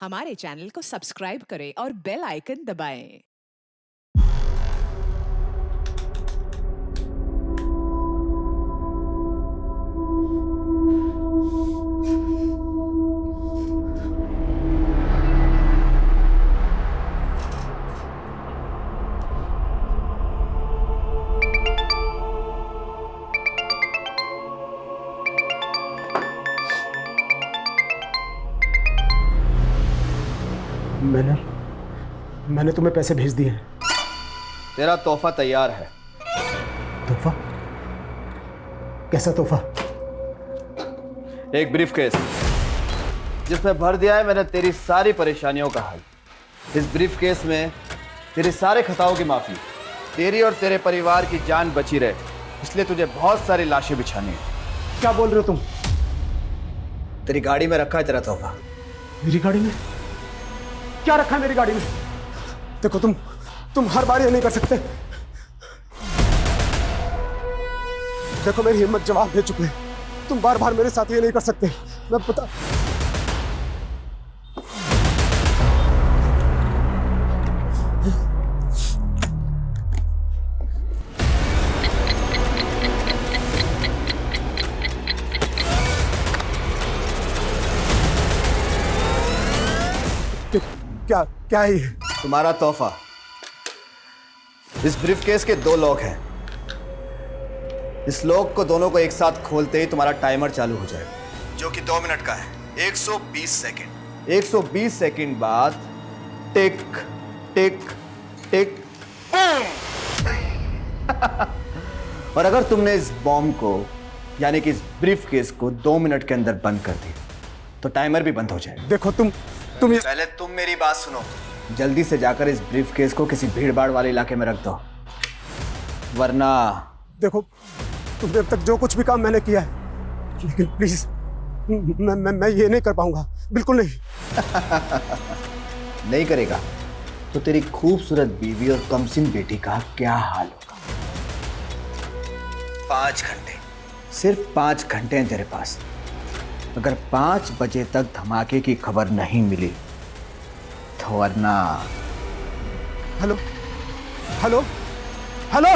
हमारे चैनल को सब्सक्राइब करें और बेल आइकन दबाएं। मैंने तुम्हें पैसे भेज दिए हैं। तेरा तोहफा तैयार है। तोहफा? कैसा तोहफा? एक ब्रीफकेस जिसमें भर दिया है मैंने तेरी सारी परेशानियों का हल। इस ब्रीफकेस में तेरे सारे खताओं की माफी, तेरी और तेरे परिवार की जान बची रहे, इसलिए तुझे बहुत सारी लाशें बिछानी है। क्या बोल रहे हो तुम? तेरी गाड़ी में रखा है तेरा तोहफा। मेरी गाड़ी में? क्या रखा है मेरी गाड़ी में? देखो तुम हर बार ये नहीं कर सकते। देखो मेरी हिम्मत जवाब दे चुके हैं। तुम बार बार मेरे साथ ये नहीं कर सकते। मैं पता क्या है ये? तुम्हारा तोहफा। इस ब्रीफकेस के 2 लॉक हैं। इस लॉक को दोनों को एक साथ खोलते ही तुम्हारा टाइमर चालू हो जाएगा, जो कि 2 मिनट का है। 120 सेकंड। 120 सेकंड बाद टिक टिक टिक। और अगर तुमने इस बॉम्ब को यानी कि इस ब्रीफकेस को 2 मिनट के अंदर बंद कर दिया तो टाइमर भी बंद हो जाएगा। देखो तुम पहले तुम मेरी बात सुनो। जल्दी से जाकर इस ब्रीफकेस को किसी भीड़-भाड़ वाले इलाके में रख दो, वरना देखो तुमने अब तक जो कुछ भी काम मैंने किया है, लेकिन प्लीज मैं ये नहीं कर पाऊंगा, बिल्कुल नहीं। नहीं करेगा तो तेरी खूबसूरत बीवी और कमसिन बेटी का क्या हाल होगा? 5 घंटे, सिर्फ 5 घंटे हैं तेरे पास। अगर 5 बजे तक धमाके की खबर नहीं मिली तो वरना। Hello hello hello.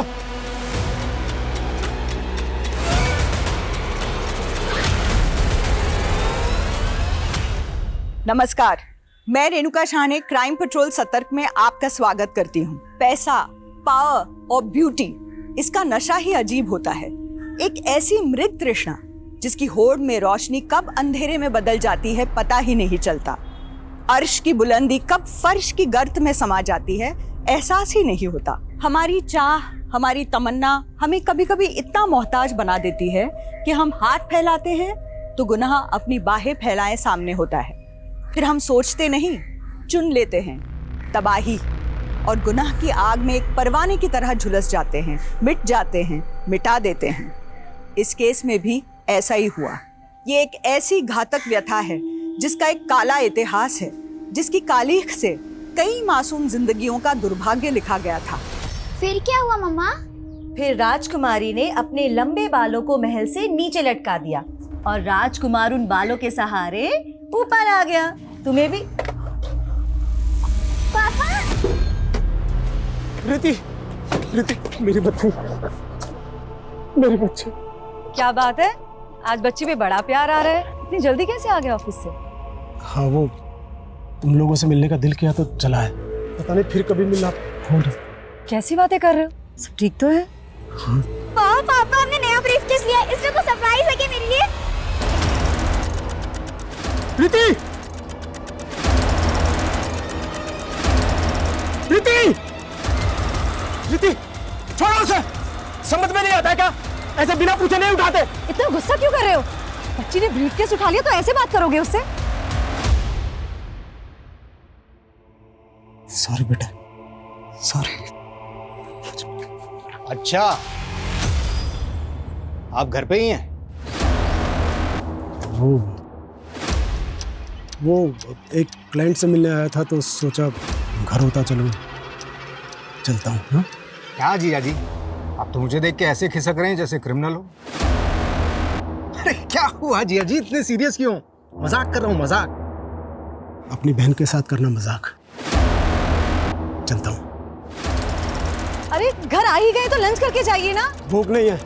नमस्कार, मैं रेणुका शाह ने क्राइम पेट्रोल सतर्क में आपका स्वागत करती हूँ। पैसा, पावर और ब्यूटी, इसका नशा ही अजीब होता है। एक ऐसी मृग तृष्णा जिसकी होड़ में रोशनी कब अंधेरे में बदल जाती है पता ही नहीं चलता। अर्श की बुलंदी कब फर्श की गर्त में समा जाती है एहसास ही नहीं होता। हमारी चाह, हमारी तमन्ना हमें कभी कभी इतना मोहताज बना देती है कि हम हाथ फैलाते हैं तो गुनाह अपनी बाहें फैलाए सामने होता है। फिर हम सोचते नहीं, चुन लेते हैं तबाही, और गुनाह की आग में एक परवाने की तरह झुलस जाते हैं, मिट जाते हैं, मिटा देते हैं। इस केस में भी ऐसा ही हुआ। ये एक ऐसी घातक व्यथा है जिसका एक काला इतिहास है, जिसकी कालीख से कई मासूम जिंदगियों का दुर्भाग्य लिखा गया था। फिर क्या हुआ मम्मा? फिर राजकुमारी ने अपने लंबे बालों को महल से नीचे लटका दिया और राजकुमार उन बालों के सहारे ऊपर आ गया। तुम्हें भी? पापा! रिति, मेरी बच्ची, मेरी बच्ची। क्या बात है, आज बच्चे पे बड़ा प्यार आ रहा है। इतनी जल्दी कैसे आ गया ऑफिस से? हाँ, वो तुम लोगों से मिलने का दिल किया तो चला है, पता नहीं फिर कभी मिलना होगा। कैसी बातें कर रहे हो? सब ठीक तो है? हाँ। पापा हमने नया ब्रीफकेस लिया है, इसमें कुछ सरप्राइज है क्या मेरे लिए? रिति! रिति! छोड़ो उसे! समझ में नहीं आता है क्या? ऐसे बिना पूछे नहीं उठाते। इतना गुस्सा क्यों कर रहे हो? बच्ची ने ब्रीफकेस उठा लिया तो ऐसे बात करोगे उससे? सॉरी बेटा, सॉरी। अच्छा, आप घर पे ही हैं? वो एक क्लाइंट से मिलने आया था तो सोचा घर होता चलता हूँ। हाँ? क्या जीजा जी, आप तो मुझे देख के ऐसे खिसक रहे हैं जैसे क्रिमिनल हो। अरे क्या हुआ जीजा जी, इतने सीरियस क्यों? मजाक कर रहा हूँ, मजाक। अपनी बहन के साथ करना मजाक। चलता हूँ। अरे घर आ ही गए तो लंच करके जाइए ना। भूख नहीं है,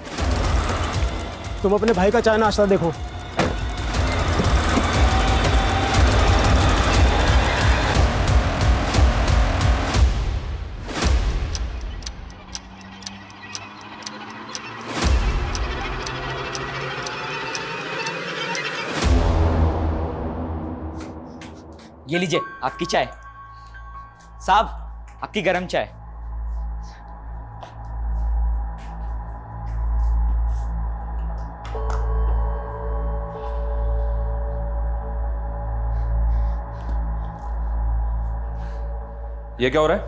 तुम अपने भाई का चाय नाश्ता देखो। ये लीजिए आपकी चाय। साहब आपकी गरम चाय। ये क्या हो रहा है?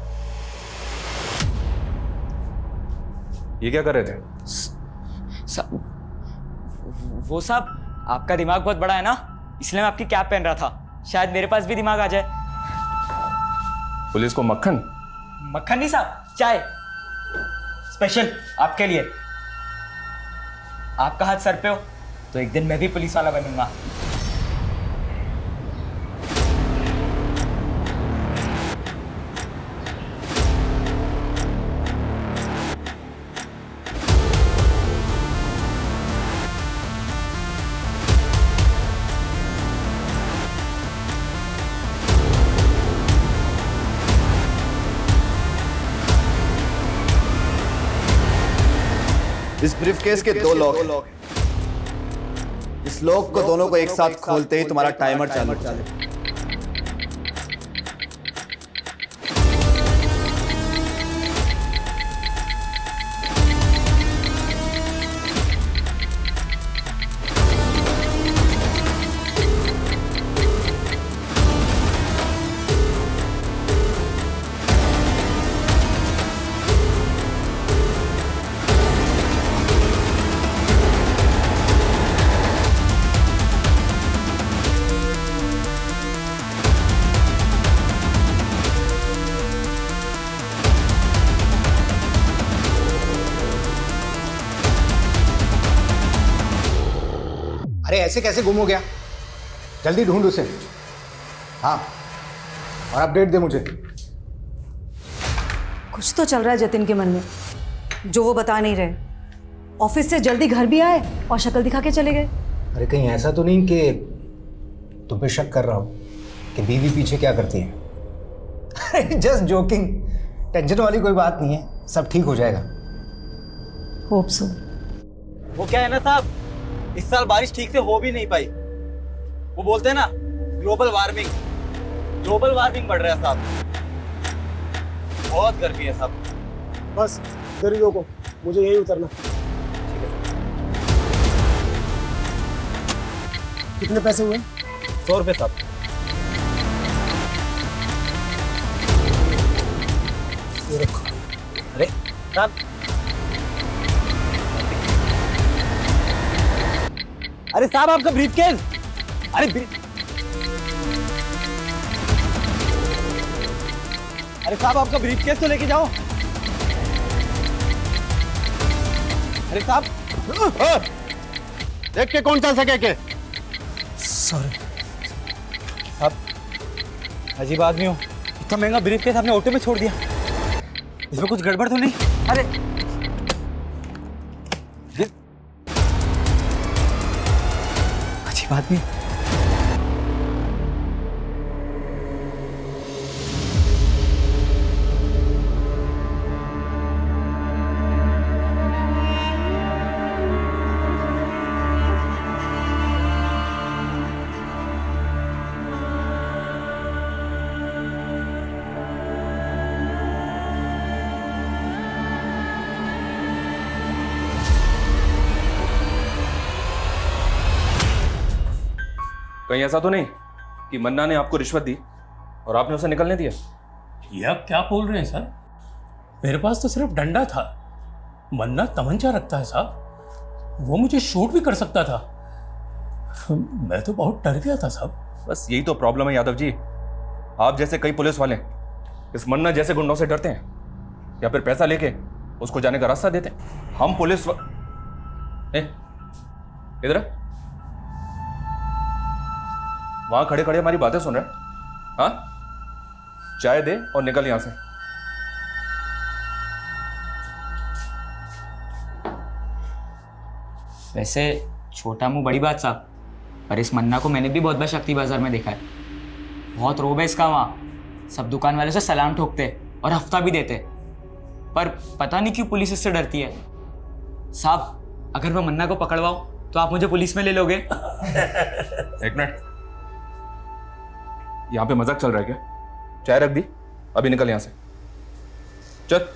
ये क्या कर रहे थे? वो साहब आपका दिमाग बहुत बड़ा है ना, इसलिए मैं आपकी कैप पहन रहा था। शायद मेरे पास भी दिमाग आ जाए। पुलिस को मक्खन? मक्खन नहीं साहब, चाय स्पेशल आपके लिए। आपका हाथ सर पे हो तो एक दिन मैं भी पुलिस वाला बनूंगा। इस ब्रीफकेस के 2 लॉक हैं। इस लॉक को दोनों को एक साथ खोलते ही तुम्हारा टाइमर चालू हो जाएगा। अरे ऐसे कैसे गुम हो गया? जल्दी ढूंढ उसे। हाँ, और अपडेट दे मुझे। कुछ तो चल रहा है जतिन के मन में जो वो बता नहीं रहे। ऑफिस से जल्दी घर भी आए और शक्ल दिखा के चले गए। अरे कहीं ऐसा तो नहीं कि तुम पे शक कर रहा हूँ कि बीवी पीछे क्या करती है? जस्ट जोकिंग, टेंशन वाली कोई बात नहीं है, सब ठीक हो जाएगा। Hope so. वो क्या है ना साहब, इस साल बारिश ठीक से हो भी नहीं पाई। वो बोलते हैं ना ग्लोबल वार्मिंग बढ़ रहा है साहब। बहुत गर्मी है साहब। बस इधर ही रोको, मुझे यहीं उतरना। कितने पैसे हुए? 100 रुपये साहब। ये रखो। अरे साहब, अरे साहब आपका ब्रीफकेस। अरे साहब आपका ब्रीफकेस तो लेके जाओ। अरे साहब देख के कौन चल सके के? सॉरी साहब, अजीब आदमी हो। इतना महंगा ब्रीफकेस आपने ऑटो में छोड़ दिया। इसमें कुछ गड़बड़ तो नहीं? अरे अजीब आदमी। कहीं ऐसा तो नहीं कि मन्ना ने आपको रिश्वत दी और आपने उसे निकलने दिया? ये आप क्या बोल रहे हैं सर? मेरे पास तो सिर्फ डंडा था। मन्ना तमंचा रखता है साहब, वो मुझे शूट भी कर सकता था। मैं तो बहुत डर गया था साहब। बस यही तो प्रॉब्लम है यादव जी। आप जैसे कई पुलिस वाले इस मन्ना जैसे गुंडों से डरते हैं या फिर पैसा लेके उसको जाने का रास्ता देते हैं। हम पुलिस इधर वहां खड़े खड़े हमारी बातें सुन रहे हैं। हाँ, चाय दे और निकल यहां से। वैसे छोटा मुंह बड़ी बात साहब, पर इस मन्ना को मैंने भी बहुत बार शक्ति बाजार में देखा है। बहुत रोब है इसका वहाँ, सब दुकान वाले से सलाम ठोकते और हफ्ता भी देते, पर पता नहीं क्यों पुलिस इससे डरती है। साहब, अगर मैं मन्ना को पकड़वाऊं तो आप मुझे पुलिस में ले लोगे? एक मिनट, यहाँ पे मजाक चल रहा है क्या? चाय रख दी, अभी निकल यहां से, चल।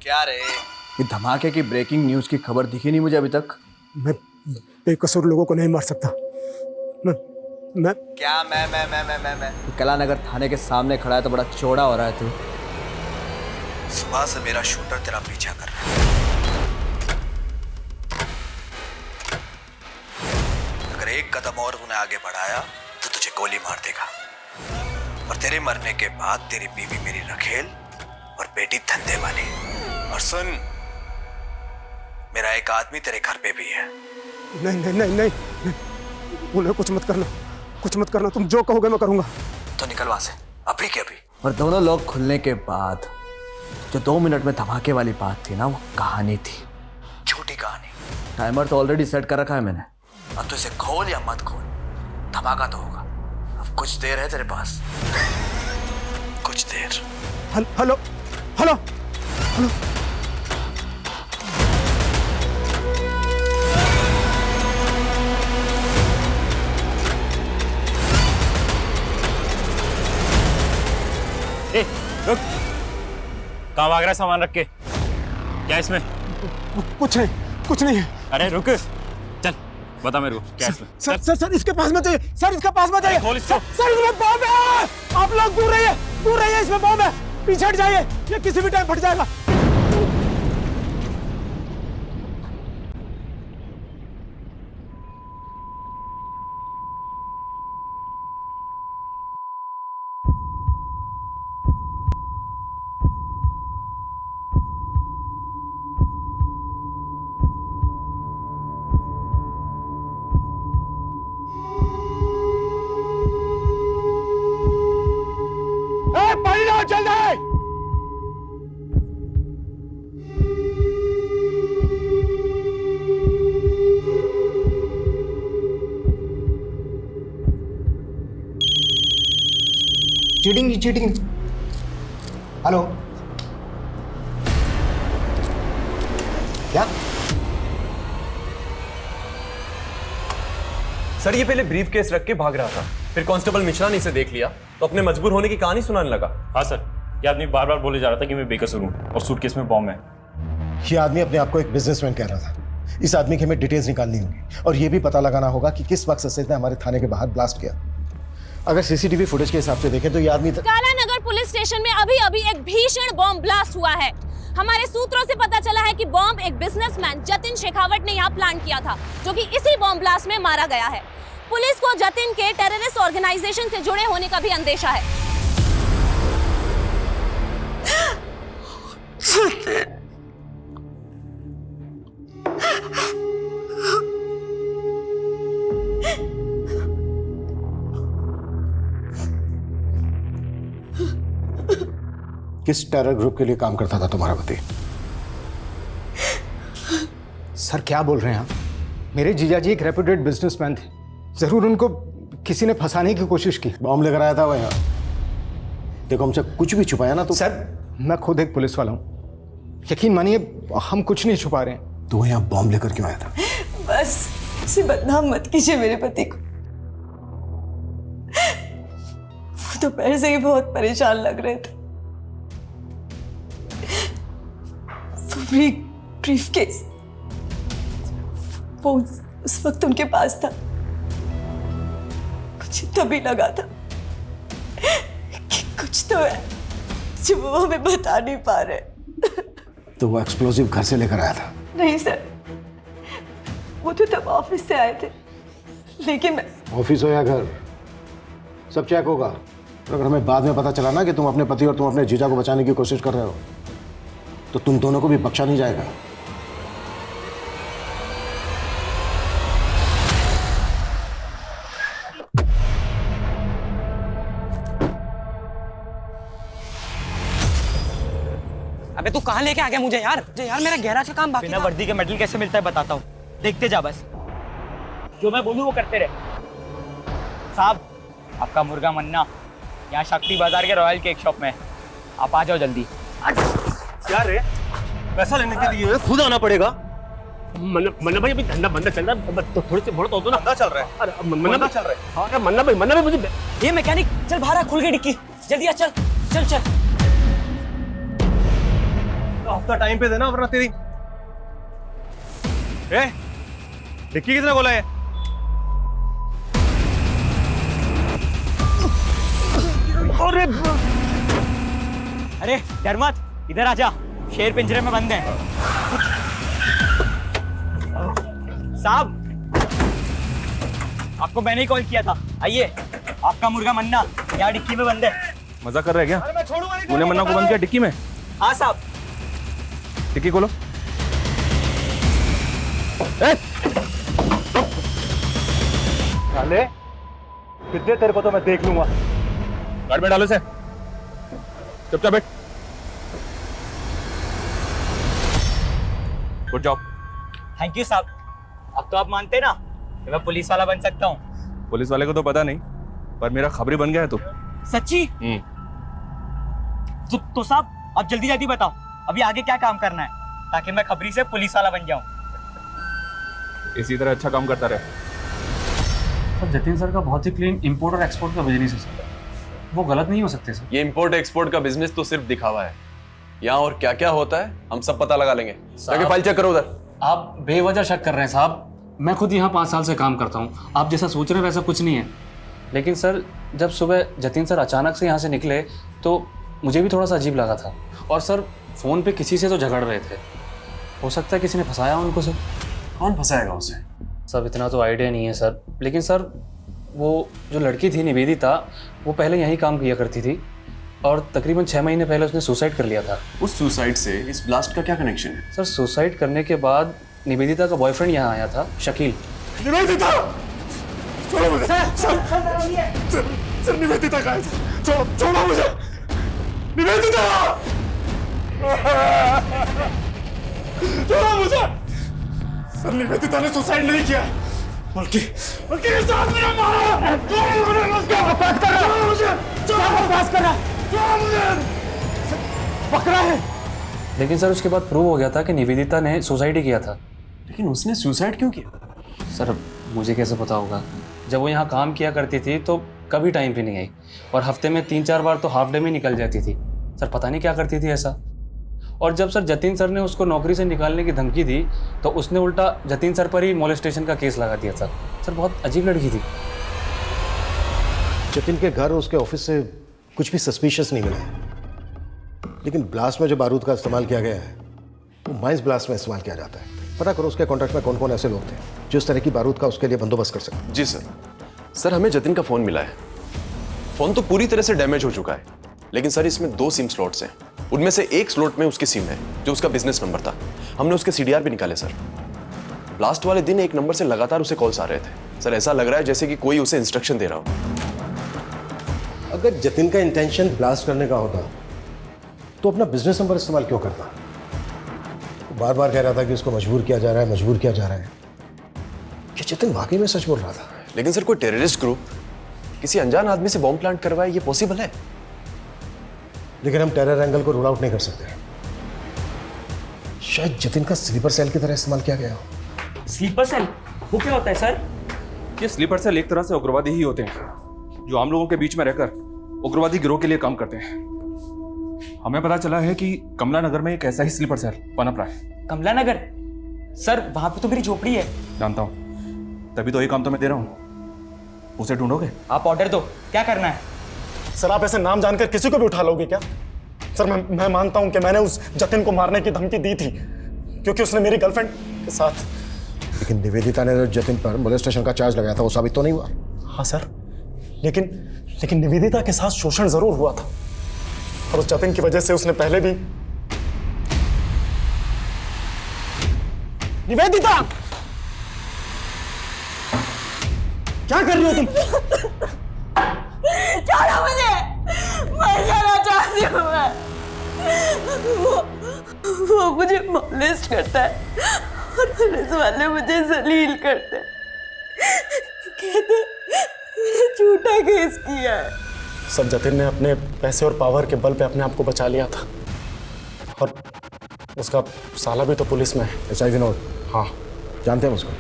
क्या रे, ये धमाके की ब्रेकिंग न्यूज की खबर दिखी नहीं मुझे अभी तक। मैं बेकसूर लोगों को नहीं मार सकता। मैं क्या मैं कलानगर थाने के सामने खड़ा है तो बड़ा चौड़ा हो रहा है तू। सुबह से मेरा शूटर तेरा पीछा कर रहा है। अगर एक कदम और तूने आगे बढ़ाया तो तुझे गोली मार देगा, और तेरे मरने के बाद तेरी बीवी मेरी रखेल और बेटी धंधे वाली। और सुन, मेरा एक आदमी तेरे घर पे भी है। नहीं नहीं नहीं नहीं, उन्हें कुछ मत करना, कुछ मत करना। तुम जो कहोगे मैं करूंगा। तो निकल वहां से अभी के अभी। और दोनों लोग खुलने के बाद जो 2 मिनट में धमाके वाली बात थी ना, वो कहानी थी, झूठी कहानी। टाइमर तो ऑलरेडी सेट कर रखा है मैंने। अब तो इसे खोल या मत खोल, धमाका तो होगा। अब कुछ देर है तेरे पास, कुछ देर। Hello hello hello. ए, रुक, कहाँ भाग रहा है सामान रख के? क्या इसमें? कुछ नहीं है। अरे रुक, चल बता मेरे को क्या इसमें? सर इसके पास मत जाइए, सर इसके पास मत जाइए। खोल इसको। सर इसमें बम है, आप लोग दूर रहिए, इसमें बम है, पीछे हट जाइए, ये किसी भी टाइम फट जाएगा। चीटिंग। हेलो, क्या? सर ये पहले ब्रीफ केस रख के भाग रहा था, फिर कांस्टेबल मिश्रा ने इसे देख लिया तो अपने मजबूर होने की कहानी सुनाने लगा। हाँ सर, ये आदमी बार बार बोले जा रहा था कि मैं बेकसूर हूँ और सूटकेस में बॉम्ब है। ये आदमी अपने आप को एक बिजनेसमैन कह रहा था। इस आदमी की हमें डिटेल्स निकालनी होगी और ये भी पता लगाना होगा कि किस वक्त ससेज ने हमारे थाने के बाहर ब्लास्ट किया। अगर सीसीटीवी फुटेज के हिसाब से देखें तो ये आदमी कालानगर पुलिस स्टेशन में अभी अभी एक भीषण बॉम्ब ब्लास्ट हुआ है। हमारे सूत्रों से पता चला है कि बॉम्ब एक बिजनेसमैन जतिन शेखावत ने यहाँ प्लान किया था, जो कि इसी बॉम्ब ब्लास्ट में मारा गया है। पुलिस को जतिन के टेररिस्ट ऑर्गेनाइजेशन से जुड़े होने का भी अंदेशा है। किस टेरर ग्रुप के लिए काम करता था तुम्हारा पति? सर क्या बोल रहे हैं आप? मेरे जीजाजी एक रेप्यूटेड बिजनेसमैन थे, जरूर उनको किसी ने फंसाने की कोशिश की। बॉम्ब लेकर आया था वो यहाँ। देखो हमसे कुछ भी छुपाया ना तो। सर मैं खुद एक पुलिस वाला हूँ, यकीन मानिए हम कुछ नहीं छुपा रहे हैं। तो यहाँ बॉम्ब लेकर क्यों आया था? बस इसे बदनाम मत कीजिए मेरे पति को। वो तो पहले से ही बहुत परेशान लग रहे थे। ब्रीफकेस वो उस वक्त उनके पास था। कुछ तभी लगा था कि कुछ तो है जो वो हमें बता नहीं पा रहे। तो वो एक्सप्लोसिव घर से लेकर आया था? नहीं सर, वो तो तब ऑफिस से आए थे, लेकिन मैं ऑफिस हो या घर, सब चेक होगा। और अगर हमें बाद में पता चला ना कि तुम अपने पति और तुम अपने जीजा को बचाने की कोशिश कर रहे हो, तो तुम दोनों को भी बख्शा नहीं जाएगा। अबे तू कहाँ लेके आ गया मुझे यार? मेरा गैराज का काम बाकी बिना वर्दी के मेडल कैसे मिलता है बताता हूँ, देखते जा बस। जो मैं बोलूँ वो करते रहे। साहब, आपका मुर्गा मन्ना यहाँ शक्ति बाजार के रॉयल केक शॉप में, आप आ जाओ जल्दी। क्या रे, पैसा लेने के लिए खुद आना पड़ेगा? मन्ना भाई अभी धंधा बंदा चल रहा है, तो थोड़ी सी बहुत तो ना धंधा चल रहा है। अरे मन्ना चल रहा है। हाँ मन्ना भाई मुझे ये मैकेनिक, चल बाहर खुल गई डिक्की, जल्दी आ, चल चल चल। हफ्ता टाइम पे देना वरना तेरी। डिक्की किसने खोला है? अरे डर मत, इधर आ जा, शेर पिंजरे में बंद है। साहब, आपको मैंने ही कॉल किया था, आइए। आपका मुर्गा मन्ना यहाँ डिक्की में बंद है। मजा कर रहे हैं क्या? तूने मन्ना को बंद किया डिक्की में? हाँ साहब। डिक्की खोलो। साले, कितने तेरे को तो मैं देख लूंगा। गाड़ी में डालो इसे, चुपचाप बैठ। Good job. थैंक यू साहब। अब तो आप मानते ना कि मैं पुलिस वाला बन सकता हूँ? पुलिस वाले को तो पता नहीं, पर मेरा खबरी बन गया है तू। सच्ची? तो साहब अब जल्दी जल्दी बताओ, अभी आगे क्या काम करना है ताकि मैं खबरी से पुलिस वाला बन जाऊं। इसी तरह अच्छा काम करता रहे। सर जतिन सर का बहुत ही क्लीन इंपोर्ट और एक्सपोर्ट का बिजनेस है सर, वो गलत नहीं हो सकते सर। ये इंपोर्ट एक्सपोर्ट का बिजनेस तो सिर्फ दिखावा है। यहाँ और क्या क्या होता है हम सब पता लगा लेंगे। जाके फाइल चेक करो उधर। आप बेवजह शक कर रहे हैं साहब, मैं खुद यहाँ 5 साल से काम करता हूँ, आप जैसा सोच रहे हैं वैसा कुछ नहीं है। लेकिन सर जब सुबह जतिन सर अचानक से यहाँ से निकले तो मुझे भी थोड़ा सा अजीब लगा था। और सर फ़ोन पे किसी से तो झगड़ रहे थे, हो सकता है किसी ने फंसाया उनको। सर कौन फंसाएगा उसे? सब इतना तो आइडिया नहीं है सर, लेकिन सर वो जो लड़की थी निवेदिता, वो पहले यहीं काम किया करती थी और तकरीबन 6 महीने पहले उसने सुसाइड कर लिया था। उस सुसाइड से इस ब्लास्ट का क्या कनेक्शन है? सर सुसाइड करने के बाद निवेदिता का बॉयफ्रेंड यहाँ आया था, शकील। निवेदिता! छोड़ो मुझे! सर निवेदिता कहाँ है? छोड़ो मुझे! निवेदिता! छोड़ो मुझे! सर निवेदिता ने सुसाइड नहीं किया, बल्कि इस आदमी ने मारा! छोड़ो मुझे! पकड़ा है। लेकिन सर उसके बाद प्रूव हो गया था कि निवेदिता ने सुसाइड ही किया था। लेकिन उसने सुसाइड क्यों किया? सर मुझे कैसे पता होगा, जब वो यहाँ काम किया करती थी तो कभी टाइम पे नहीं आई और हफ्ते में 3-4 बार तो हाफ डे में निकल जाती थी। सर पता नहीं क्या करती थी ऐसा। और जब सर जतिन सर ने उसको नौकरी से निकालने की धमकी दी तो उसने उल्टा जतिन सर पर ही मोलेस्टेशन का केस लगा दिया था। सर बहुत अजीब लड़की थी। जतिन के घर उसके ऑफिस से कुछ भी सस्पिशियस नहीं मिला, लेकिन ब्लास्ट में जो बारूद का इस्तेमाल किया गया है वो माइंस ब्लास्ट में इस्तेमाल किया जाता है। पता करो उसके कॉन्ट्रैक्ट में कौन कौन ऐसे लोग थे जो इस तरह की बारूद का उसके लिए बंदोबस्त कर सकते। जी सर हमें जतिन का फोन मिला है। फोन तो पूरी तरह से डैमेज हो चुका है, लेकिन सर इसमें 2 सिम स्लॉट्स हैं। उनमें से एक स्लॉट में उसकी सिम है जो उसका बिजनेस नंबर था। हमने उसके CDR भी निकाले सर। ब्लास्ट वाले दिन एक नंबर से लगातार उसे कॉल्स आ रहे थे। सर ऐसा लग रहा है जैसे कि कोई उसे इंस्ट्रक्शन दे रहा हो। अगर जतिन का इंटेंशन ब्लास्ट करने का होता तो अपना बिजनेस नंबर इस्तेमाल क्यों करता? बार बार कह रहा था कि उसको मजबूर किया जा रहा है। क्या जतिन वाकई में सच बोल रहा था? लेकिन सर कोई टेररिस्ट ग्रुप किसी अनजान आदमी से बॉम्ब प्लांट करवाए, ये पॉसिबल है? लेकिन हम टेरर एंगल को रूल आउट नहीं कर सकते। शायद जतिन का स्लीपर सेल की तरह इस्तेमाल किया गया हो। स्लीपर सेल वो क्या होता है सर? ये स्लीपर सेल एक तरह से उग्रवादी ही होते हैं जो आम लोगों के बीच में रहकर उग्रवादी गिरोह के लिए काम करते हैं। हमें पता चला है कि कमला नगर में एक ऐसा ही स्लीपर सेल पनप रहा है। कमला नगर? सर वहां पे तो मेरी झोपड़ी है। जानता हूँ, तभी तो ये काम तो मैं दे रहा हूँ। उसे ढूंढोगे? आप ऑर्डर दो, क्या करना है? सर आप ऐसे नाम जानकर किसी को भी उठा लोगे क्या? सर मैं मानता हूं कि मैंने उस जतिन को मारने की धमकी दी थी क्योंकि उसने मेरी गर्लफ्रेंड के साथ। लेकिन निवेदिता ने जो जतिन पर मोलेस्टेशन का चार्ज लगाया था वो साबित तो नहीं हुआ। हाँ सर, लेकिन निवेदिता के साथ शोषण जरूर हुआ था और उस जतिन की वजह से उसने पहले भी। निवेदिता, क्या कर रही हो तुम? छोड़ो मुझे, मर जाना चाहती हूँ मैं। वो मुझे मॉलेस्ट करता है और पुलिस वाले मुझे जलील करते हैं, कहते झूठा केस किया है। सब जतिन ने अपने पैसे और पावर के बल पे अपने आप को बचा लिया था और उसका साला भी तो पुलिस में है। ऐसा ही विनोद? हाँ जानते हैं उसको,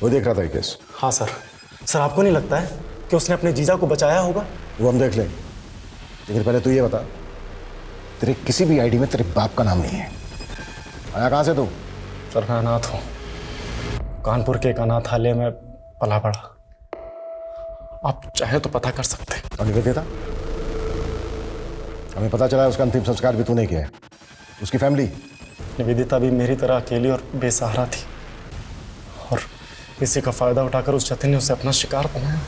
वो देख रहा था ये केस। हाँ सर, आपको नहीं लगता है कि उसने अपने जीजा को बचाया होगा? वो हम देख लें, लेकिन पहले तू ये बता, तेरे किसी भी आईडी में तेरे बाप का नाम नहीं है। आया कहाँ से तू? सर मैं अनाथ हूँ, कानपुर के एक अनाथालय में पला पड़ा। आप चाहे तो पता कर सकते हैं। और निवेदिता? हमें पता चला है उसका अंतिम संस्कार भी तूने किया है। उसकी फैमिली? निवेदिता भी मेरी तरह अकेली और बेसहारा थी और इसी का फायदा उठाकर उस जतिन ने उसे अपना शिकार बनाया।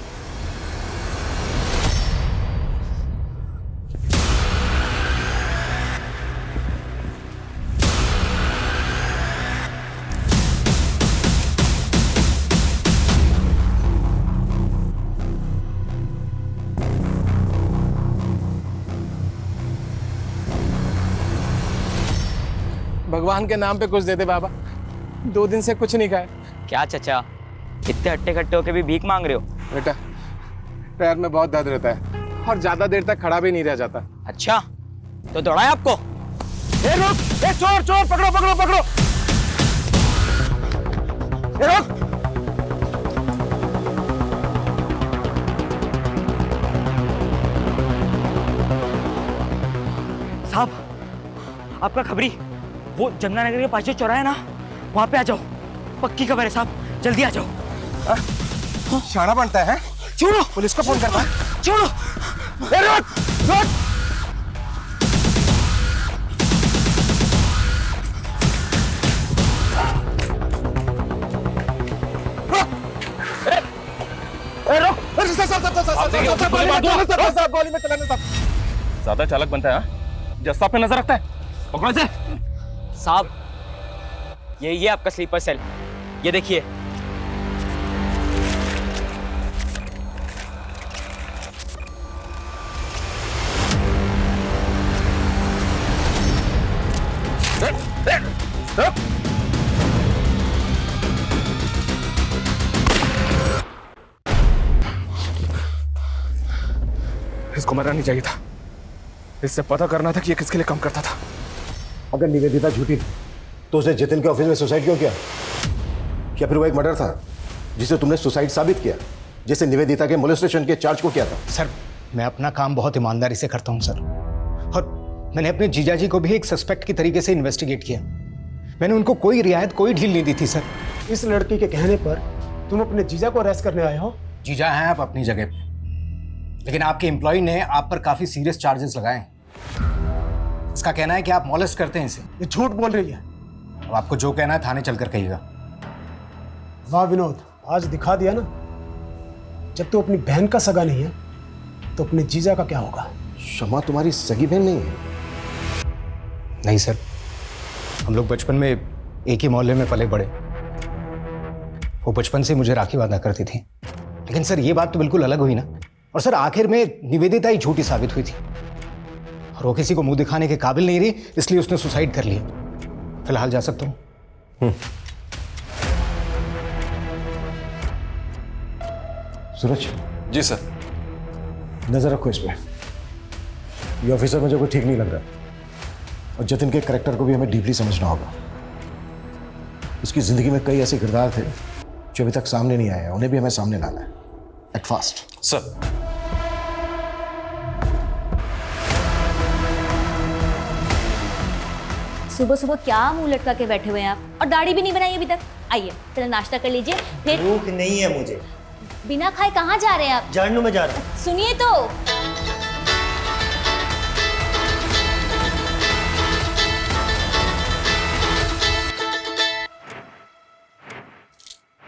भगवान के नाम पे कुछ दे दे बाबा, 2 दिन से कुछ नहीं खाए। क्या चचा, इतने हट्टे कट्टे होके भी भीख मांग रहे हो? बेटा पैर में बहुत दर्द रहता है और ज्यादा देर तक खड़ा भी नहीं रह जाता। अच्छा तो दौड़ाए आपको? ए रुक, ए चोर चोर, पकड़ो पकड़ो पकड़ो। ए रुक। साहब आपका खबरी, वो जमुना नगर के पास जो चौराहा है ना, वहां पे आ जाओ। पक्की खबर है साहब, जल्दी आ जाओ। शाना बनता है? छोड़ो, पुलिस को फोन करना है। छोड़ो। ए रुक, रुक। ज्यादा चालक बनता है? जस्सा पे नजर रखता है, पकड़ो इसे। साहब ये आपका स्लीपर सेल, ये देखिए। इसको मरना नहीं चाहिए था, इससे पता करना था कि ये किसके लिए काम करता था। अगर निवेदिता झूठी थी तो उसने जतिन के ऑफिस में सुसाइड क्यों किया? क्या फिर वो एक मर्डर था जिसे तुमने सुसाइड साबित किया, जैसे निवेदिता के मोलेस्टेशन के चार्ज को किया था? सर मैं अपना काम बहुत ईमानदारी से करता हूँ सर, और मैंने अपने जीजाजी को भी एक सस्पेक्ट की तरीके से इन्वेस्टिगेट किया। मैंने उनको कोई रियायत, कोई ढील नहीं दी थी सर। इस लड़की के कहने पर तुम अपने जीजा को अरेस्ट करने आए हो? जीजा हैं आप अपनी जगह पे, लेकिन आपके एम्प्लॉय ने आप पर काफी सीरियस चार्जेस लगाए हैं। इसका कहना है कि आप मॉलेस्ट करते हैं इसे। ये झूठ बोल रही है। अब आपको जो कहना है थाने चलकर कहिएगा। वाह विनोद, आज दिखा दिया ना, जब तू अपनी बहन का सगा नहीं है तो अपने जीजा का क्या होगा? शमा तुम्हारी सगी बहन नहीं है? नहीं सर, हम लोग बचपन में एक ही मोहल्ले में पले बड़े। वो बचपन से मुझे राखी बांधा करती थी। लेकिन सर ये बात तो बिल्कुल अलग हुई ना। और सर आखिर में निवेदिता ही झूठी साबित हुई थी और वो किसी को मुंह दिखाने के काबिल नहीं रही, इसलिए उसने सुसाइड कर लिया। फिलहाल जा सकता हूं? सूरज। जी सर। नजर रखो इस पे। ये ऑफिसर मुझे कोई ठीक नहीं लग रहा, और जतिन के कैरेक्टर को भी हमें डीपली समझना होगा। उसकी जिंदगी में कई ऐसे किरदार थे जो अभी तक सामने नहीं आए हैं, उन्हें भी हमें सामने लाना है। Act fast. सर। सुबह सुबह क्या मुंह लटका के बैठे हुए हैं आप, और दाढ़ी भी नहीं बनाई अभी तक। आइए पहले नाश्ता कर लीजिए, फिर। भूख नहीं है मुझे। बिना खाए कहाँ जा रहे हैं आप? झाड़ू में जा रहा हूँ। सुनिए तो।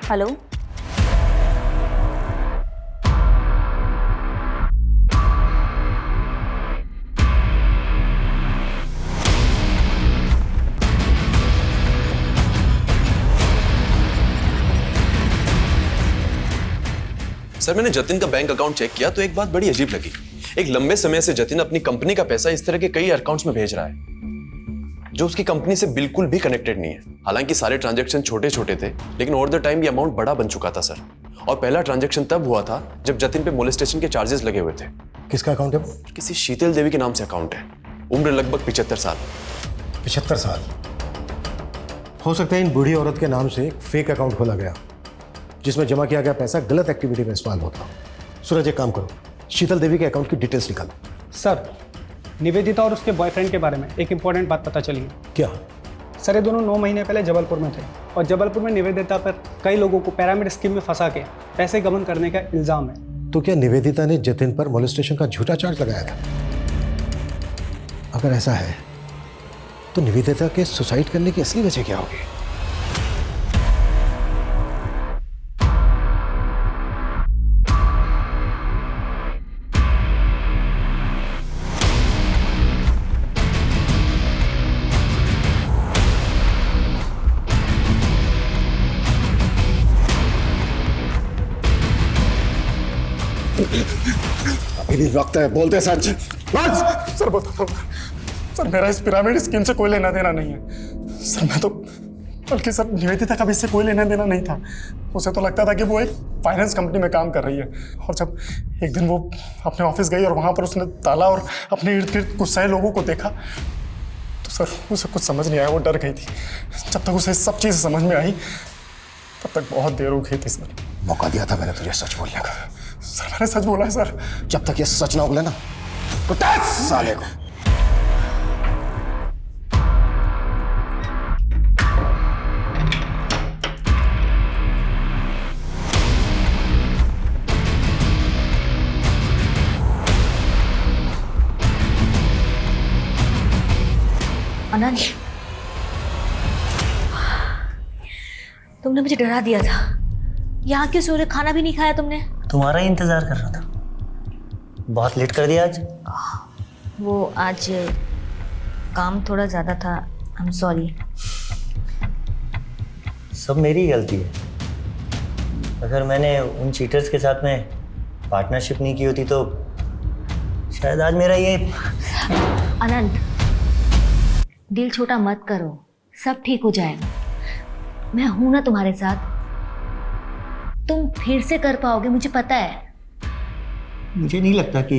हेलो, सर मैंने जतिन का बैंक अकाउंट चेक किया तो एक बात बड़ी अजीब लगी। एक लंबे समय से जतिन अपनी कंपनी का पैसा इस तरह के कई अकाउंट्स में भेज रहा है जो उसकी कंपनी से बिल्कुल भी कनेक्टेड नहीं है। हालांकि सारे ट्रांजैक्शन छोटे छोटे थे, लेकिन ओवर द टाइम ये अमाउंट बड़ा बन चुका था सर। और पहला ट्रांजैक्शन तब हुआ था जब जतिन पे मोलेस्टेशन के चार्जेस लगे हुए थे। किसका अकाउंट है वो? किसी शीतल देवी के नाम से अकाउंट है। उम्र लगभग 75 साल। 75 साल? हो सकता है इन बूढ़ी औरत के नाम से एक फेक अकाउंट खोला गया जिसमें जमा किया गया पैसा गलत एक्टिविटी में इस्तेमाल होता। सूरज एक काम करो, शीतल देवी के अकाउंट की डिटेल्स निकालो। सर, निवेदिता और उसके बॉयफ्रेंड के बारे में एक इंपॉर्टेंट बात पता चली है। क्या? सर, ये दोनों 9 महीने पहले जबलपुर में थे और जबलपुर में निवेदिता पर कई लोगों को पिरामिड स्कीम में फंसा के पैसे गबन करने का इल्जाम है। तो क्या निवेदिता ने जतिन पर मोलेस्टेशन का झूठा चार्ज लगाया था? अगर ऐसा है तो निवेदिता के सुसाइड करने की असली वजह क्या होगी? अभी भी वक्त है, बोलते सच। सर बताता हूँ सर, मेरा इस पिरामिड स्कीम से कोई लेना देना नहीं है सर। मैं तो बल्कि सर निवेदिता का भी इससे कोई लेना देना नहीं था। उसे तो लगता था कि वो एक फाइनेंस कंपनी में काम कर रही है, और जब एक दिन वो अपने ऑफिस गई और वहाँ पर उसने ताला और अपने इर्द गिर्द गुस्साए लोगों को देखा तो सर उसे कुछ समझ नहीं आया। वो डर गई थी। जब तक उसे सब चीज़ समझ में आई तब तक बहुत देर हो गई थी सर। मौका दिया था मैंने तुझे सच बोलने का। सर मैंने सच बोला है सर। जब तक ये सच ना उगले ना तो साले को। अनंत, तुमने मुझे डरा दिया था। यहाँ क्यों सो रहे? खाना भी नहीं खाया तुमने? तुम्हारा ही इंतजार कर रहा था। बहुत लेट कर दिया आज। वो आज काम थोड़ा ज़्यादा था। I am sorry. सब मेरी गलती है। अगर मैंने उन चीटर्स के साथ में पार्टनरशिप नहीं की होती तो शायद आज मेरा ये। अनंत, दिल छोटा मत करो, सब ठीक हो जाएगा। मैं हूं ना तुम्हारे साथ। तुम फिर से कर पाओगे, मुझे पता है। मुझे नहीं लगता कि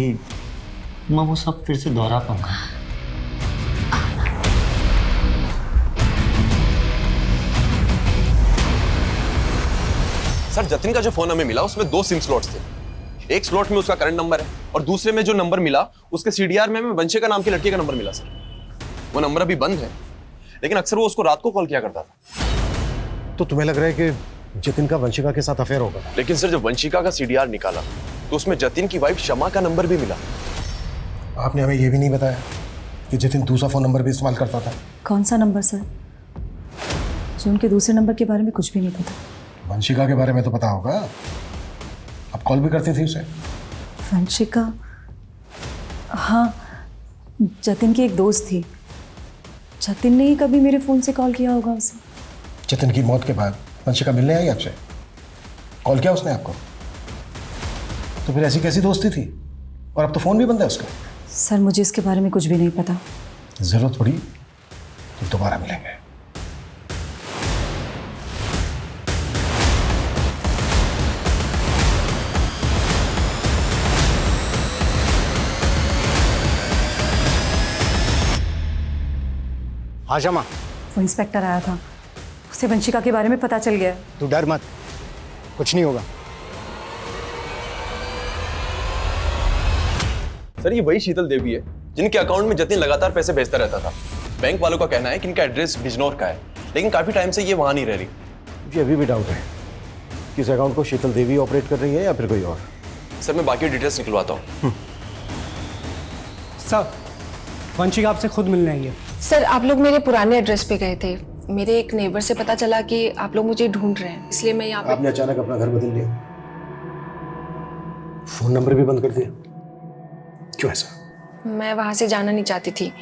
मैं वो सब फिर से दोहरा पाऊंगा। सर जतिन का जो फोन हमें मिला उसमें 2 सिम स्लॉट्स थे। एक स्लॉट में उसका करंट नंबर है और दूसरे में जो नंबर मिला उसके सीडीआर में वंशिका नाम की लड़की का नंबर मिला सर। वो नंबर अभी बंद है, लेकिन अक्सर वो उसको रात को कॉल किया करता था। तो तुम्हें लग रहा है कि जतिन का वंशिका के साथ अफेयर होगा? लेकिन सर जब वंशिका का सीडीआर निकाला तो उसमें जतिन की वाइफ शमा का नंबर भी मिला। आपने हमें यह भी नहीं बताया कि जतिन दूसरा फोन नंबर भी इस्तेमाल करता था। कौन सा नंबर सर? मुझे उनके दूसरे नंबर के बारे में कुछ भी नहीं पता। वंशिका के बारे में तो पता होगा, आप कॉल भी करती थी उसे। वंशिका? हाँ, जतिन की एक दोस्त थी। जतिन ने ही कभी मेरे फ़ोन से कॉल किया होगा उसे। जतिन की मौत के बाद वंशिका मिलने आई आपसे? कॉल किया उसने आपको? तो फिर ऐसी कैसी दोस्ती थी? और अब तो फ़ोन भी बंद है उसका। सर मुझे इसके बारे में कुछ भी नहीं पता। ज़रूरत पड़ी तो दोबारा मिलेंगे। हाँ शमा। वो इंस्पेक्टर आया था, उसे वंशिका के बारे में पता चल गया। तू डर मत, कुछ नहीं होगा। सर ये वही शीतल देवी है जिनके अकाउंट में जतिन लगातार पैसे भेजता रहता था। बैंक वालों का कहना है कि इनका एड्रेस बिजनौर का है, लेकिन काफी टाइम से ये वहां नहीं रह रही। मुझे अभी भी डाउट है कि इस अकाउंट को शीतल देवी ऑपरेट कर रही है या फिर कोई और। सर मैं बाकी डिटेल्स निकलवाता हूँ। सर वंशिका आपसे खुद मिलने आई है। सर आप लोग मेरे पुराने एड्रेस पे गए थे। मेरे एक नेबर से पता चला कि आप लोग मुझे ढूंढ रहे हैं, इसलिए मैं यहाँ पे। आपने अचानक अपना घर बदल लिया, फोन नंबर भी बंद कर दिया, क्यों ऐसा? मैं वहां से जाना नहीं चाहती थी,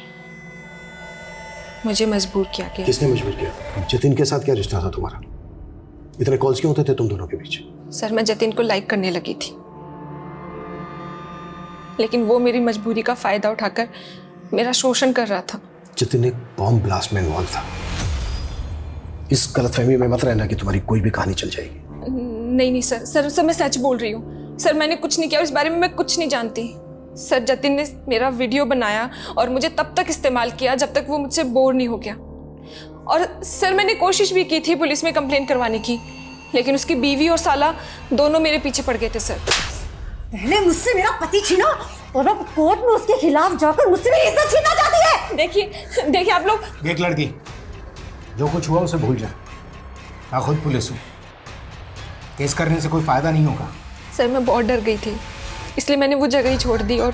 मुझे मजबूर किया गया। किसने मजबूर किया? जतिन के साथ क्या रिश्ता था तुम्हारा? इतने कॉल्स क्यों होते थे तुम दोनों के बीच? सर मैं जतिन को लाइक करने लगी थी, लेकिन वो मेरी मजबूरी का फायदा उठाकर मेरा शोषण कर रहा था। जतिन एक बॉम्ब ब्लास्ट में इन्वॉल्व था। इस गलतफहमी में मत रहना कि तुम्हारी कोई भी कहानी चल जाएगी। नहीं सर मैं सच बोल रही हूँ। सर मैंने कुछ नहीं किया, इस बारे में मैं कुछ नहीं जानती। सर जतिन ने मेरा वीडियो बनाया और मुझे तब तक इस्तेमाल किया जब तक वो मुझसे बोर नहीं हो गया। और सर मैंने कोशिश भी की थी पुलिस में कंप्लेन करवाने की, लेकिन उसकी बीवी और साला दोनों मेरे पीछे पड़ गए थे। सर पहले मुझसे मेरा पति छीना और अब कोर्ट में उसके खिलाफ जाकर मुझसे मेरी इज्जत छीनना चाहती है। देखिए आप लोग। देख लड़की, जो कुछ हुआ उसे भूल जा। मैं खुद पुलिस हूँ, केस करने से कोई फायदा नहीं होगा। सर मैं बहुत डर गई थी, इसलिए मैंने वो जगह ही छोड़ दी और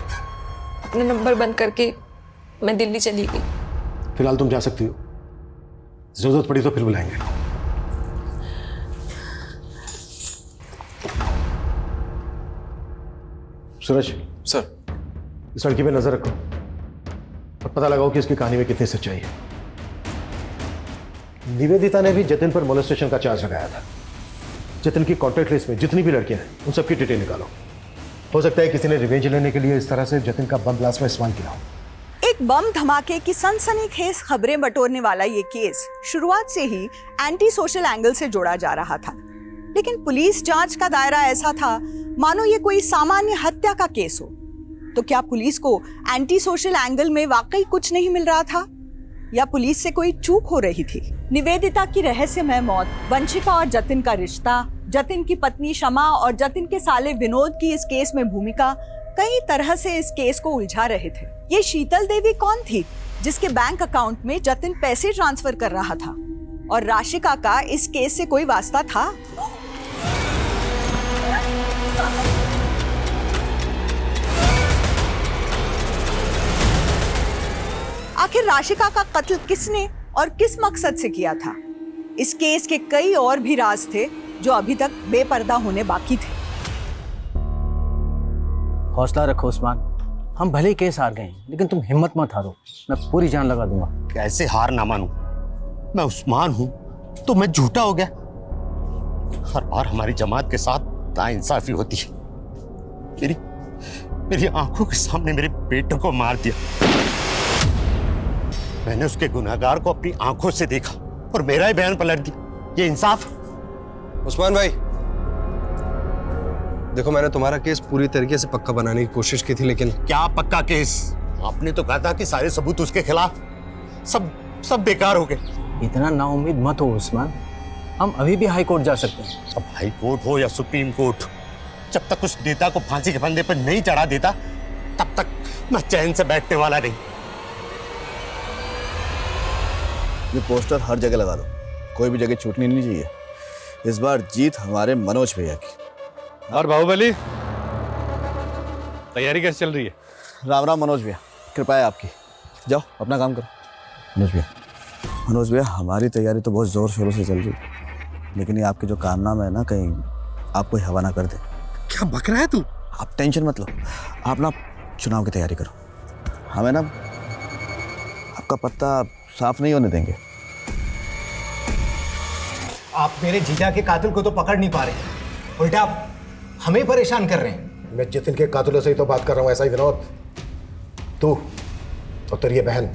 अपना नंबर बंद करके मैं दिल्ली चली गई। फिलहाल तुम जा सकती हो, जरूरत पड़ी तो फिर बुलाएंगे। सूरज सर, इस लड़की पे नजर रखो और पता लगाओ कि इसकी कहानी में कितनी सच्चाई है। निवेदिता ने भी जतिन पर मोलेस्टेशन का चार्ज लगाया था। जतिन की कॉन्टैक्ट लिस्ट में जितनी भी लड़कियां हैं उन सबकी डिटेल निकालो। हो सकता है किसी ने रिवेंज लेने के लिए इस तरह से जतिन का बम ब्लास्ट में इस्तेमाल किया हो। एक बम धमाके की सनसनीखेज खबरें बटोरने वाला ये केस शुरुआत से ही एंटी सोशल एंगल से जोड़ा जा रहा था, लेकिन पुलिस जांच का दायरा ऐसा था मानो ये कोई सामान्य हत्या का केस हो। तो क्या पुलिस को एंटी सोशल एंगल में वाकई कुछ नहीं मिल रहा था, या पुलिस से कोई चूक हो रही थी? निवेदिता की रहस्यमय मौत, वंशिका और जतिन का रिश्ता, जतिन की पत्नी शमा और जतिन के साले विनोद की इस केस में भूमिका कई तरह से इस केस को उलझा रहे थे। ये शीतल देवी कौन थी जिसके बैंक अकाउंट में जतिन पैसे ट्रांसफर कर रहा था, और राशिका का इस केस से कोई वास्ता था? आखिर राशिका का कत्ल किसने और किस मकसद से किया था? इस केस के कई और भी राज थे जो अभी तक बेपर्दा होने बाकी थे। हौसला रखो उस्मान, हम भले ही केस हार गए लेकिन तुम हिम्मत मत हारो, मैं पूरी जान लगा दूंगा। कैसे हार ना मानूं? मैं उस्मान हूं तो मैं झूठा हो गया? हर बार हमारी जमात के साथ नाइंसाफी होती है। मेरी आंखों के सामने मेरे बेटे को मार दिया। मैंने उसके गुनहगार को अपनी आंखों से देखा और मेरा ही बयान पलट दिया। ये इंसाफ? उस्मान भाई देखो, मैंने तुम्हारा केस पूरी तरीके से पक्का बनाने की कोशिश की थी, लेकिन क्या पक्का केस? आपने तो कहा था कि सारे सबूत उसके खिलाफ, सब बेकार हो गए। इतना नाउम्मीद मत हो उस्मान, हम अभी भी हाई कोर्ट जा सकते हैं। अब हाई कोर्ट हो या सुप्रीम कोर्ट, जब तक उस नेता को फांसी के फंदे पर नहीं चढ़ा देता तब तक मैं चैन से बैठने वाला नहीं। ये पोस्टर हर जगह लगा दो, कोई भी जगह छूटनी नहीं चाहिए। इस बार जीत हमारे मनोज भैया की। और बाहुबली, तैयारी कैसे चल रही है? राम राम मनोज भैया, कृपा है आपकी। जाओ अपना काम करो। मनोज भैया हमारी तैयारी तो बहुत जोर शोरों से चल रही है, लेकिन ये आपके जो कारनामे है ना, कहीं आप कोई हवा ना कर दे। क्या बक रहा है तू? आप टेंशन मत लो, आप ना चुनाव की तैयारी करो। हमें ना आपका पत्ता साफ नहीं होने देंगे। आप मेरे जीजा के कातिल को तो पकड़ नहीं पा रहे, उल्टा आप हमें परेशान कर रहे हैं। मैं जतिन के कातिलों से ही तो बात कर रहा हूँ, ऐसा ही विनोद। तू और तेरी ये बहन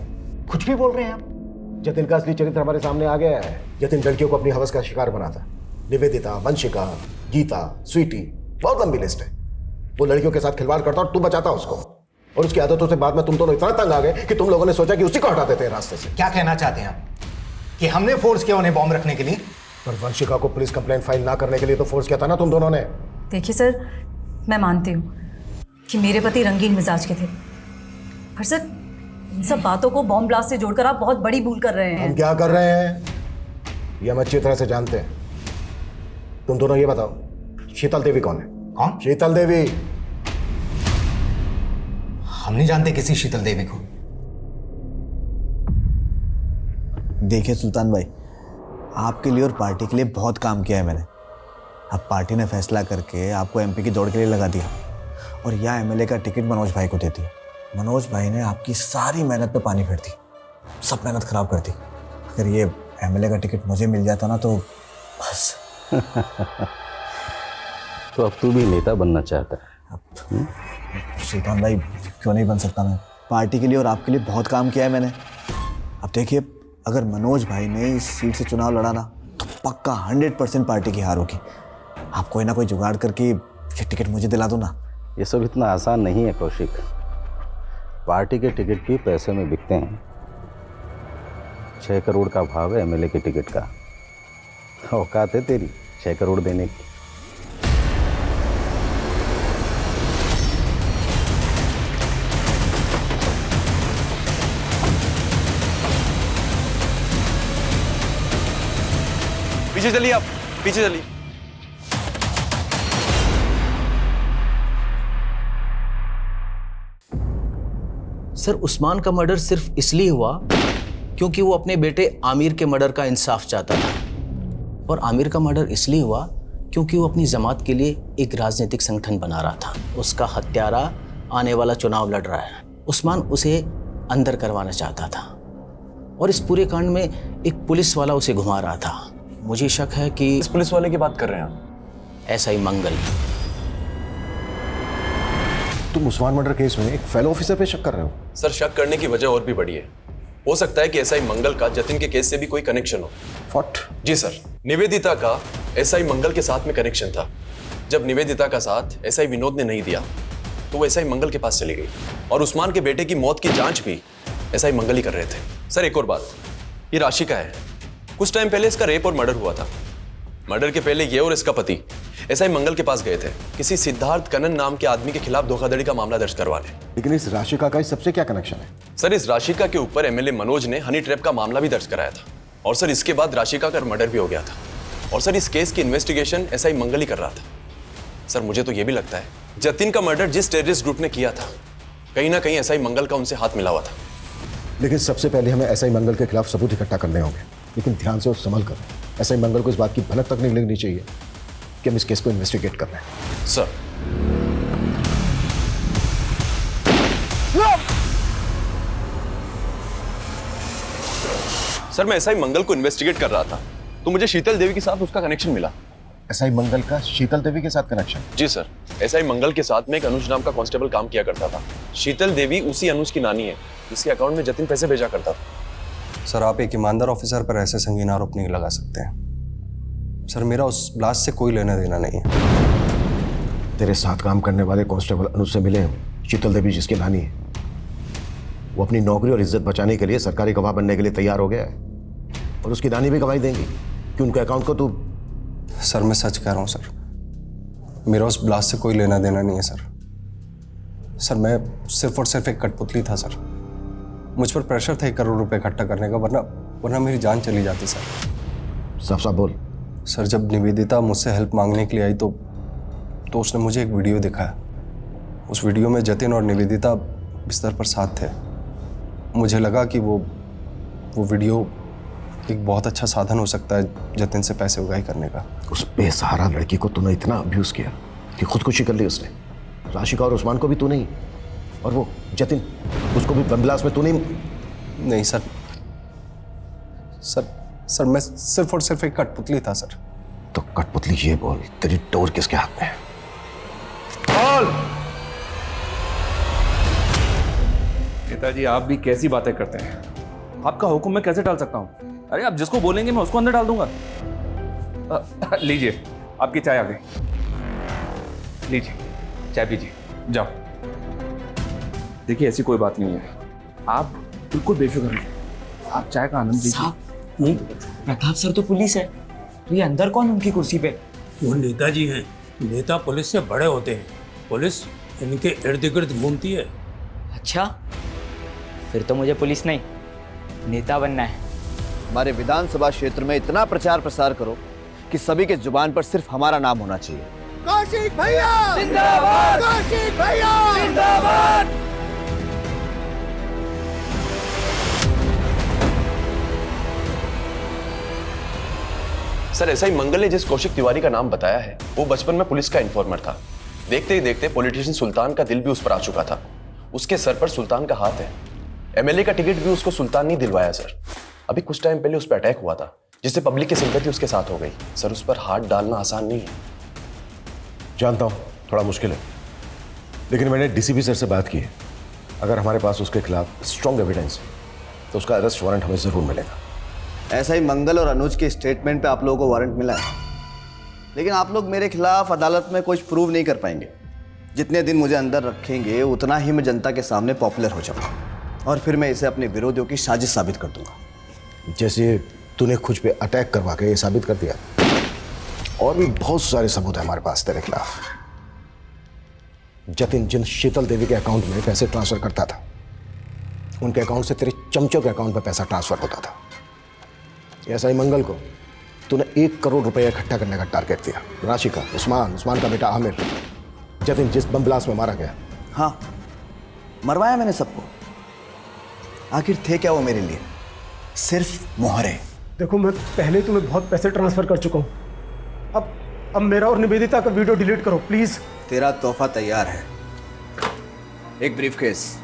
कुछ भी बोल रहे हैं आप। जतिन का असली चरित्र हमारे सामने आ गया है। जतिन लड़कियों को अपनी हवस का शिकार बनाता। निवेदिता, वंशिका, गीता, स्वीटी, बहुत लंबी लिस्ट है। वो लड़कियों के साथ खिलवाड़ करता और तू बचाता उसको, और उसकी आदतों से बाद में तुम दोनों इतना तंग आ गए कि तुम लोगों ने सोचा कि उसी को हटा देते हैं रास्ते से। क्या कहना चाहते हैं आप कि हमने फोर्स किया उन्हें बॉम्ब रखने के लिए? पर वंशिका को पुलिस कंप्लेंट फाइल ना करने के लिए तो फोर्स किया था ना तुम दोनों ने। देखिए सर, मैं मानती हूँ कि मेरे पति रंगीन मिजाज के थे, पर सर इन सब बातों को बॉम्ब ब्लास्ट से जोड़कर आप बहुत बड़ी भूल कर रहे हैं। हम क्या कर रहे हैं ये हम अच्छी तरह से जानते हैं। तुम दोनों ये बताओ, शीतल देवी कौन है? कौन? शीतल देवी। हम नहीं जानते किसी शीतल देवी को। देखिए सुल्तान भाई, आपके लिए और पार्टी के लिए बहुत काम किया है मैंने। अब पार्टी ने फैसला करके आपको एमपी की दौड़ के लिए लगा दिया और यहाँ एमएलए का टिकट मनोज भाई को दे दिया। मनोज भाई ने आपकी सारी मेहनत पे पानी फेर दी, सब मेहनत खराब कर दी। अगर ये एमएलए का टिकट मुझे मिल जाता ना तो बस। तो अब तू भी नेता बनना चाहता है? सुल्तान भाई क्यों नहीं बन सकता मैं? पार्टी के लिए और आपके लिए बहुत काम किया है मैंने। अब देखिए, अगर मनोज भाई ने इस सीट से चुनाव लड़ा ना तो पक्का 100% पार्टी की हार होगी। आप कोई ना कोई जुगाड़ करके ये टिकट मुझे दिला दो ना। ये सब इतना आसान नहीं है कौशिक। पार्टी के टिकट भी पैसे में बिकते हैं। 6 करोड़ का भाव है एमएलए के टिकट का। औकात है तेरी 6 करोड़ देने की? पीछे चलिए, आप पीछे चलिए। सर, उस्मान का मर्डर सिर्फ इसलिए हुआ क्योंकि वो अपने बेटे आमिर के मर्डर का इंसाफ चाहता था, और आमिर का मर्डर इसलिए हुआ क्योंकि वो अपनी जमात के लिए एक राजनीतिक संगठन बना रहा था। उसका हत्यारा आने वाला चुनाव लड़ रहा है। उस्मान उसे अंदर करवाना चाहता था और इस पूरे कांड में एक पुलिस वाला उसे घुमा रहा था। मुझे शक है कि इस पुलिस वाले की बात कर रहे हैं आप? एसआई मंगल। तुम उस्मान मर्डर केस में एक फेलो ऑफिसर पे शक कर रहे हो? सर, शक करने की वजह और भी बड़ी है। हो सकता है कि एसआई मंगल का जतिन के केस से भी कोई कनेक्शन हो। व्हाट? जी सर, निवेदिता का एसआई मंगल के साथ में कनेक्शन था। जब निवेदिता का साथ एसआई विनोद ने नहीं दिया तो वो एसआई मंगल के पास चली गई और उस्मान के बेटे की मौत की जांच भी एसआई मंगल ही कर रहे थे। सर, एक और बात, ये राशि का है। कुछ टाइम पहले इसका रेप और मर्डर हुआ था। मर्डर के पहले ये और इसका पति एसआई मंगल के पास गए थे किसी सिद्धार्थ कनन नाम के आदमी के खिलाफ धोखाधड़ी का मामला दर्ज करवाने। लेकिन इस राशिका का इस सबसे क्या कनेक्शन है? सर, इस राशिका के ऊपर एमएलए मनोज ने हनी ट्रैप का मामला भी दर्ज कराया था और सर इसके बाद राशिका का मर्डर भी हो गया था और सर इस केस की इन्वेस्टिगेशन एसआई मंगल ही कर रहा था। सर, मुझे तो ये भी लगता है जतिन का मर्डर जिस टेररिस्ट ग्रुप ने किया था कहीं ना कहीं एसआई मंगल का उनसे हाथ मिला हुआ था। लेकिन सबसे पहले हमें एसआई मंगल के खिलाफ सबूत इकट्ठा करने होंगे, लेकिन ध्यान से और संभल कर। एसआई मंगल को इस बात की भनक तक नहीं लगनी चाहिए कि हम इस केस को इन्वेस्टिगेट कर रहे हैं। सर, सर मैं एसआई मंगल को इन्वेस्टिगेट कर रहा था तो मुझे शीतल देवी के साथ उसका कनेक्शन मिला। एसआई मंगल का शीतल देवी के साथ कनेक्शन? जी सर, एसआई मंगल के साथ में एक अनुज नाम का कांस्टेबल काम किया करता था। शीतल देवी उसी अनुज की नानी है जिसके अकाउंट में जतिन पैसे भेजा करता था। सर, आप एक ईमानदार ऑफिसर पर ऐसे संगीन आरोप नहीं लगा सकते हैं। सर, मेरा उस ब्लास्ट से कोई लेना देना नहीं है। तेरे साथ काम करने वाले कांस्टेबल अनुज से मिले शीतल देवी जिसकी नानी है। वो अपनी नौकरी और इज्जत बचाने के लिए सरकारी गवाह बनने के लिए तैयार हो गया है और उसकी नानी भी गवाही देंगी कि उनके अकाउंट को तू। सर, मैं सच कह रहा हूँ सर, मेरा उस ब्लास्ट से कोई लेना देना नहीं है सर। सर, मैं सिर्फ और सिर्फ एक कठपुतली था सर। मुझ पर प्रेशर था 1 करोड़ रुपए इकट्ठा करने का, वरना मेरी जान चली जाती सर। साफ साफ बोल। सर, जब निवेदिता मुझसे हेल्प मांगने के लिए आई तो उसने मुझे एक वीडियो दिखाया। उस वीडियो में जतिन और निवेदिता बिस्तर पर साथ थे। मुझे लगा कि वो वीडियो एक बहुत अच्छा साधन हो सकता है जतिन से पैसे उगाही करने का। उस बेसहारा लड़की को तूने इतना अब्यूज किया कि खुदकुशी कर ली उसने। राशिका और उस्मान को भी तू नहीं, और वो जतिन उसको भी बम ब्लास्ट में तू नहीं। नहीं सर, सर मैं सिर्फ और सिर्फ एक कठपुतली था सर। तो कठपुतली ये बोल, तेरी डोर किसके हाथ में है? बोल। पिताजी, आप भी कैसी बातें करते हैं? आपका हुक्म मैं कैसे टाल सकता हूं? अरे आप जिसको बोलेंगे मैं उसको अंदर डाल दूंगा। लीजिए, आपकी चाय आ गई। लीजिए, चाय पीजिए, जाओ। देखिए, ऐसी कोई बात नहीं है, आप बिल्कुल बेफिक्र रहें। आप चाय का आनंद लीजिए। प्रताप सर तो पुलिस है, तो ये अंदर कौन उनकी कुर्सी पे? वो नेताजी हैं। नेता पुलिस से बड़े होते हैं। पुलिस इनके इर्द गिर्द घूमती है। अच्छा, फिर तो मुझे पुलिस नहीं, नेता बनना है। हमारे विधानसभा क्षेत्र में इतना प्रचार प्रसार करो कि सभी के जुबान पर सिर्फ हमारा नाम होना चाहिए। कौशिक भैया जिंदाबाद, कौशिक भैया जिंदाबाद। सर, ऐसा ही मंगल ने जिस कौशिक तिवारी का नाम बताया है वो बचपन में पुलिस का इन्फॉर्मर था। देखते ही देखते पॉलिटिशियन सुल्तान का दिल भी उस पर आ चुका था। उसके सर पर सुल्तान का हाथ है। एमएलए का टिकट भी उसको सुल्तान नहीं दिलवाया सर। अभी कुछ टाइम पहले उस पर अटैक हुआ था जिससे पब्लिक की सिंपैथी उसके साथ हो गई। सर, उस पर हाथ डालना आसान नहीं है। जानता हूं थोड़ा मुश्किल है, लेकिन मैंने डीसीपी सर से बात की है। अगर हमारे पास उसके खिलाफ स्ट्रॉन्ग एविडेंस है तो उसका अरेस्ट वारंट हमें जरूर मिलेगा। ऐसा ही मंगल और अनुज के स्टेटमेंट पे आप लोगों को वारंट मिला है, लेकिन आप लोग मेरे खिलाफ अदालत में कुछ प्रूव नहीं कर पाएंगे। जितने दिन मुझे अंदर रखेंगे उतना ही मैं जनता के सामने पॉपुलर हो जाऊंगा और फिर मैं इसे अपने विरोधियों की साजिश साबित कर दूंगा। जैसे तूने खुद पे अटैक करवा के ये साबित कर दिया, और भी बहुत सारे सबूत है हमारे पास तेरे खिलाफ। जतिन जिन शीतल देवी के अकाउंट में पैसे ट्रांसफर करता था, उनके अकाउंट से तेरे चमचों के अकाउंट में पैसा ट्रांसफर होता था। ऐसा ही मंगल को तूने 1 करोड़ रुपए इकट्ठा करने का टारगेट दिया। राशि का उस्मान का बेटा आमिर, जतिन जिस बम ब्लास्ट में मारा गया। हाँ, मरवाया मैंने सबको। आखिर थे क्या वो मेरे लिए? सिर्फ मोहरे। देखो, मैं पहले तुम्हें बहुत पैसे ट्रांसफर कर चुका हूं। अब मेरा और निवेदिता का वीडियो डिलीट करो प्लीज। तेरा तोहफा तैयार है, एक ब्रीफकेस।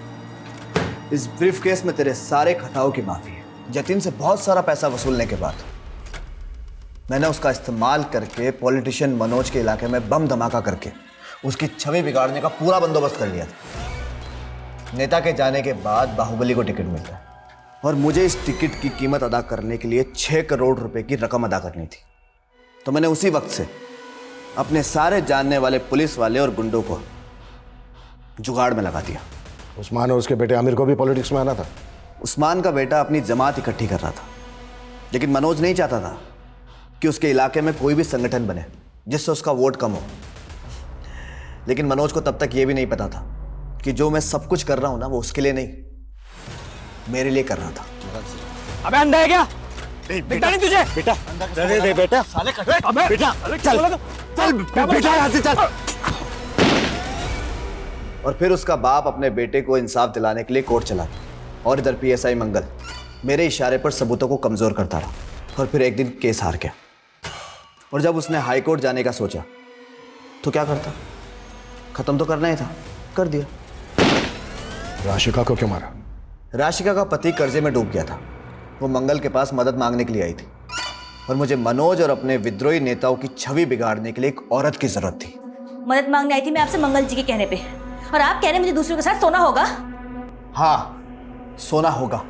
इस ब्रीफकेस में तेरे सारे खताओं की माफी है। जतिन से बहुत सारा पैसा वसूलने के बाद मैंने उसका इस्तेमाल करके पॉलिटिशियन मनोज के इलाके में बम धमाका करके उसकी छवि बिगाड़ने का पूरा बंदोबस्त कर लिया था। नेता के जाने के बाद बाहुबली को टिकट मिलता है और मुझे इस टिकट की कीमत अदा करने के लिए 6 करोड़ रुपए की रकम अदा करनी थी। तो मैंने उसी वक्त से अपने सारे जानने वाले पुलिस वाले और गुंडों को जुगाड़ में लगा दिया। उस्मान और उसके बेटे आमिर को भी पॉलिटिक्स में आना था। उस्मान का बेटा अपनी जमात इकट्ठी कर रहा था, लेकिन मनोज नहीं चाहता था कि उसके इलाके में कोई भी संगठन बने जिससे उसका वोट कम हो। लेकिन मनोज को तब तक यह भी नहीं पता था कि जो मैं सब कुछ कर रहा हूं ना, वो उसके लिए नहीं, मेरे लिए कर रहा था। अबे अंधा है क्या? दिखता नहीं तुझे? बेटा दे बेटा, साले बेटा चल बेटा यहाँ से चल। और फिर उसका बाप अपने बेटे को इंसाफ दिलाने के लिए कोर्ट चला गया और इधर पीएसआई मंगल मेरे इशारे पर सबूतों को कमजोर करता रहा। और फिर एक दिन केस हार गया। और जब उसने हाई कोर्ट जाने का सोचा तो क्या करता? खत्म तो करना ही था, कर दिया। राशिका को क्यों मारा? राशिका का पति कर्जे में डूब गया था। वो मंगल के पास मदद मांगने के लिए आई थी और मुझे मनोज और अपने विद्रोही नेताओं की छवि बिगाड़ने के लिए एक औरत की जरूरत थी। मदद मांगने आई थी मैं आपसे मंगल जी के कहने पे, और आप कह रहे हैं मुझे दूसरों के साथ सोना होगा? हाँ, सोना होगा।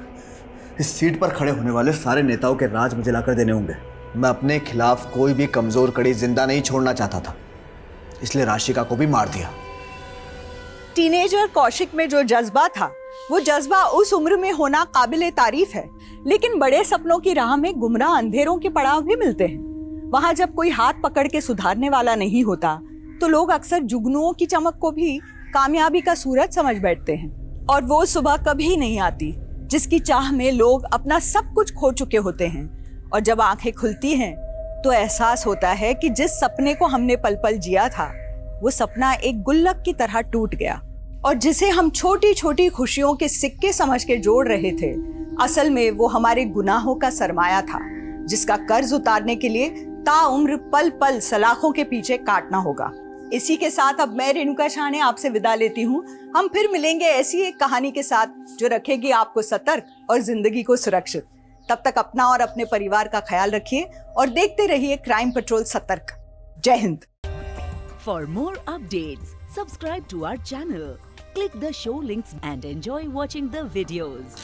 इस सीट पर खड़े होने वाले सारे नेताओं के राज मुझे लाकर देने होंगे। मैं अपने खिलाफ कोई भी कमजोर कड़ी जिंदा नहीं छोड़ना चाहता था, इसलिए राशिका को भी मार दिया। टीनेजर कौशिक में जो जज्बा था, वो जज्बा उस उम्र में होना काबिले तारीफ है, लेकिन बड़े सपनों की राह में गुमराह अंधेरों के पड़ाव भी मिलते हैं। वहां जब कोई हाथ पकड़ के सुधारने वाला नहीं होता तो लोग अक्सर जुगनुओं की चमक को भी कामयाबी का सूरज समझ बैठते हैं। और वो सुबह कभी नहीं आती जिसकी चाह में लोग अपना सब कुछ खो चुके होते हैं। और जब आंखें खुलती हैं तो एहसास होता है कि जिस सपने को हमने पल पल जिया था, वो सपना एक गुल्लक की तरह टूट गया। और जिसे हम छोटी छोटी खुशियों के सिक्के समझ के जोड़ रहे थे, असल में वो हमारे गुनाहों का सरमाया था, जिसका कर्ज उतारने के लिए ताउम्र पल पल सलाखों के पीछे काटना होगा। इसी के साथ अब मैं रेणुका शाहने आपसे विदा लेती हूँ। हम फिर मिलेंगे ऐसी एक कहानी के साथ जो रखेगी आपको सतर्क और जिंदगी को सुरक्षित। तब तक अपना और अपने परिवार का ख्याल रखिए और देखते रहिए क्राइम पेट्रोल सतर्क। जय हिंद। For more updates, subscribe to our channel, click the show links and enjoy watching the videos.